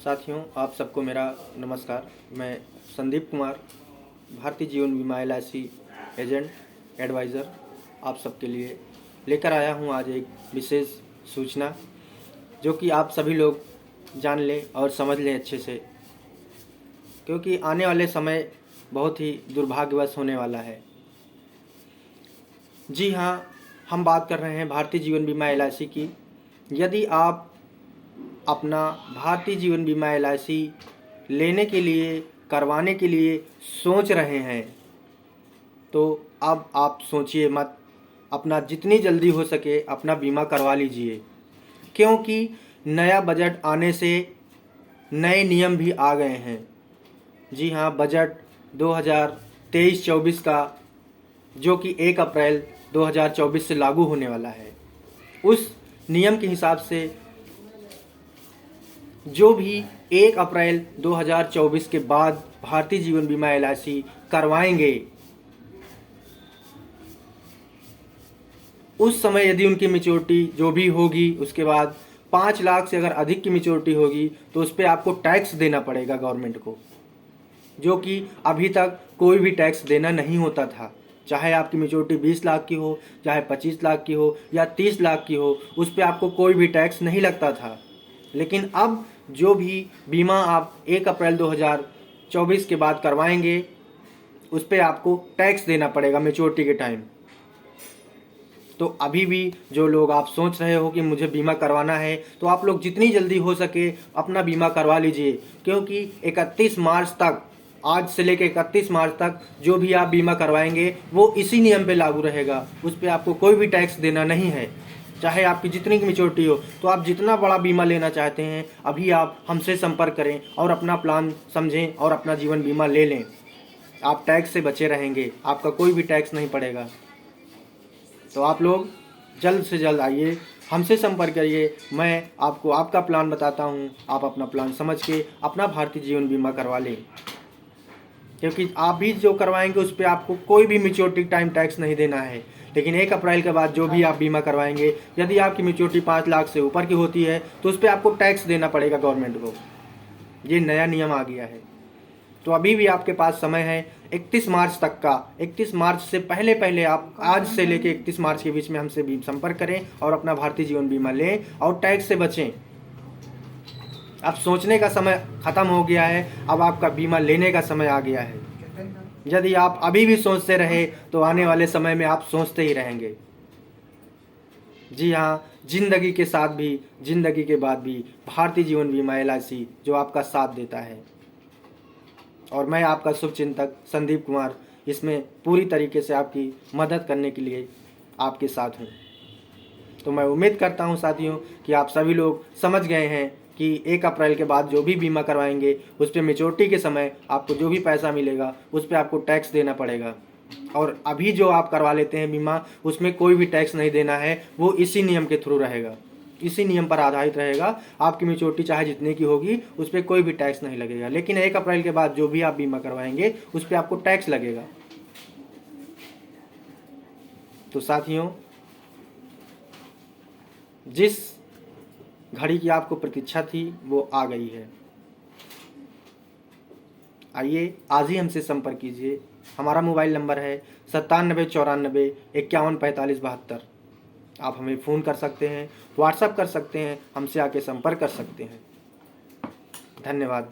साथियों, आप सबको मेरा नमस्कार। मैं संदीप कुमार, भारतीय जीवन बीमा LIC एजेंट एडवाइज़र आप सबके लिए लेकर आया हूं आज एक विशेष सूचना, जो कि आप सभी लोग जान लें और समझ लें अच्छे से, क्योंकि आने वाले समय बहुत ही दुर्भाग्यवश होने वाला है। जी हाँ, हम बात कर रहे हैं भारतीय जीवन बीमा LIC की। यदि आप अपना भारतीय जीवन बीमा LIC लेने के लिए, करवाने के लिए सोच रहे हैं, तो अब आप सोचिए मत, अपना जितनी जल्दी हो सके अपना बीमा करवा लीजिए, क्योंकि नया बजट आने से नए नियम भी आ गए हैं। जी हाँ, बजट 2023-24 का, जो कि 1 अप्रैल 2024 से लागू होने वाला है, उस नियम के हिसाब से जो भी 1 अप्रैल 2024 के बाद भारतीय जीवन बीमा LIC करवाएंगे, उस समय यदि उनकी मैच्योरिटी जो भी होगी, उसके बाद 5 लाख से अगर अधिक की मैच्योरिटी होगी तो उस पर आपको टैक्स देना पड़ेगा गवर्नमेंट को, जो कि अभी तक कोई भी टैक्स देना नहीं होता था। चाहे आपकी मैच्योरिटी 20 लाख की हो, चाहे 25 लाख की हो या 30 लाख की हो, उस पर आपको कोई भी टैक्स नहीं लगता था। लेकिन अब जो भी बीमा आप 1 अप्रैल 2024 के बाद करवाएंगे, उस पर आपको टैक्स देना पड़ेगा मैच्योरिटी के टाइम। तो अभी भी जो लोग आप सोच रहे हो कि मुझे बीमा करवाना है, तो आप लोग जितनी जल्दी हो सके अपना बीमा करवा लीजिए, क्योंकि 31 मार्च तक, आज से लेकर 31 मार्च तक जो भी आप बीमा करवाएंगे वो इसी नियम पे लागू रहेगा। उस पर आपको कोई भी टैक्स देना नहीं है, चाहे आपकी जितनी की मैच्योरिटी हो। तो आप जितना बड़ा बीमा लेना चाहते हैं, अभी आप हमसे संपर्क करें और अपना प्लान समझें और अपना जीवन बीमा ले लें। आप टैक्स से बचे रहेंगे, आपका कोई भी टैक्स नहीं पड़ेगा। तो आप लोग जल्द से जल्द आइए, हमसे संपर्क करिए। मैं आपको आपका प्लान बताता हूँ, आप अपना प्लान समझ के अपना भारतीय जीवन बीमा करवा लें, क्योंकि आप भी जो करवाएंगे उस पर आपको कोई भी मैच्योरिटी टाइम टैक्स नहीं देना है। लेकिन 1 अप्रैल के बाद जो भी आप बीमा करवाएंगे, यदि आपकी मैच्योरिटी 5 लाख से ऊपर की होती है तो उस पर आपको टैक्स देना पड़ेगा गवर्नमेंट को। ये नया नियम आ गया है। तो अभी भी आपके पास समय है 31 मार्च तक का। 31 मार्च से पहले पहले आप आज से लेकर 31 मार्च के बीच में हमसे भी संपर्क करें और अपना भारतीय जीवन बीमा लें और टैक्स से बचें। अब सोचने का समय खत्म हो गया है, अब आपका बीमा लेने का समय आ गया है। यदि आप अभी भी सोचते रहे तो आने वाले समय में आप सोचते ही रहेंगे। जी हाँ, जिंदगी के साथ भी, जिंदगी के बाद भी भारतीय जीवन बीमा LIC जो आपका साथ देता है, और मैं आपका शुभचिंतक संदीप कुमार इसमें पूरी तरीके से आपकी मदद करने के लिए आपके साथ हूँ। तो मैं उम्मीद करता हूँ साथियों कि आप सभी लोग समझ गए हैं कि 1 अप्रैल के बाद जो भी बीमा करवाएंगे उस पर मैच्योरिटी के समय आपको जो भी पैसा मिलेगा उस पर आपको टैक्स देना पड़ेगा। और अभी जो आप करवा लेते हैं बीमा, उसमें कोई भी टैक्स नहीं देना है, वो इसी नियम के थ्रू रहेगा, इसी नियम पर आधारित रहेगा। आपकी मैच्योरिटी चाहे जितने की होगी उस पर कोई भी टैक्स नहीं लगेगा। लेकिन 1 अप्रैल के बाद जो भी आप बीमा करवाएंगे उस पर आपको टैक्स लगेगा। तो साथियों, जिस घड़ी की आपको प्रतीक्षा थी वो आ गई है। आइए आज ही हमसे संपर्क कीजिए। हमारा मोबाइल नंबर है 979491514572। आप हमें फ़ोन कर सकते हैं, व्हाट्सएप कर सकते हैं, हमसे आके संपर्क कर सकते हैं। धन्यवाद।